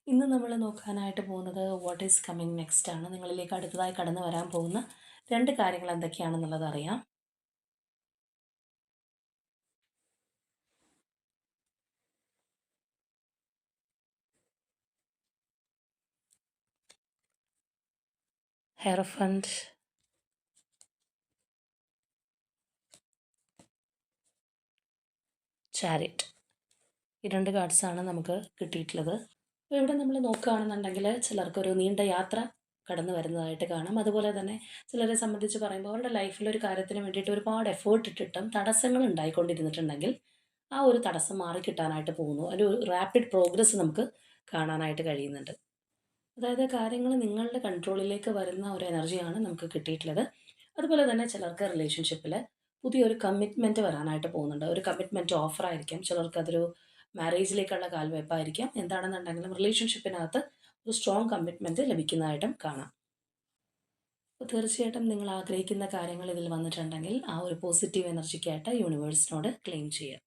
ഇന്ന് നമ്മൾ നോക്കാനായിട്ട് പോകുന്നത് വാട്ട് ഈസ് കമ്മിങ് നെക്സ്റ്റ് ആണ്. നിങ്ങളിലേക്ക് അടുത്തതായി കടന്നു വരാൻ പോകുന്ന രണ്ട് കാര്യങ്ങൾ എന്തൊക്കെയാണെന്നുള്ളത് അറിയാം. ഹെറഫൻഡ്, ചാരിറ്റ്, ഈ രണ്ട് കാർഡ്സാണ് നമുക്ക് കിട്ടിയിട്ടുള്ളത്. അപ്പോൾ ഇവിടെ നമ്മൾ നോക്കുകയാണെന്നുണ്ടെങ്കിൽ ചിലർക്കൊരു നീണ്ട യാത്ര കടന്നു വരുന്നതായിട്ട് കാണാം. അതുപോലെ തന്നെ ചിലരെ സംബന്ധിച്ച് പറയുമ്പോൾ അവരുടെ ലൈഫിലൊരു കാര്യത്തിന് വേണ്ടിയിട്ട് ഒരുപാട് എഫേർട്ട് ഇട്ടിട്ടും തടസ്സങ്ങൾ ഉണ്ടായിക്കൊണ്ടിരുന്നിട്ടുണ്ടെങ്കിൽ ആ ഒരു തടസ്സം മാറിക്കിട്ടാനായിട്ട് പോകുന്നു. ഒരു റാപ്പിഡ് പ്രോഗ്രസ് നമുക്ക് കാണാനായിട്ട് കഴിയുന്നുണ്ട്. അതായത് കാര്യങ്ങൾ നിങ്ങളുടെ കൺട്രോളിലേക്ക് വരുന്ന ഒരു എനർജിയാണ് നമുക്ക് കിട്ടിയിട്ടുള്ളത്. അതുപോലെ തന്നെ ചിലർക്ക് റിലേഷൻഷിപ്പിൽ പുതിയൊരു കമ്മിറ്റ്മെൻറ്റ് വരാനായിട്ട് പോകുന്നുണ്ട്. ഒരു കമ്മിറ്റ്മെൻറ്റ് ഓഫർ ആയിരിക്കാം, ചിലർക്കതൊരു മാരേജിലേക്കുള്ള കാൽവയ്പ്പായിരിക്കാം. എന്താണെന്നുണ്ടെങ്കിലും റിലേഷൻഷിപ്പിനകത്ത് ഒരു സ്ട്രോങ് കമ്മിറ്റ്മെൻറ്റ് ലഭിക്കുന്നതായിട്ടും കാണാം. അപ്പോൾ തീർച്ചയായിട്ടും നിങ്ങൾ ആഗ്രഹിക്കുന്ന കാര്യങ്ങൾ ഇതിൽ വന്നിട്ടുണ്ടെങ്കിൽ ആ ഒരു പോസിറ്റീവ് എനർജിക്കായിട്ട് യൂണിവേഴ്സിനോട് ക്ലെയിം ചെയ്യുക.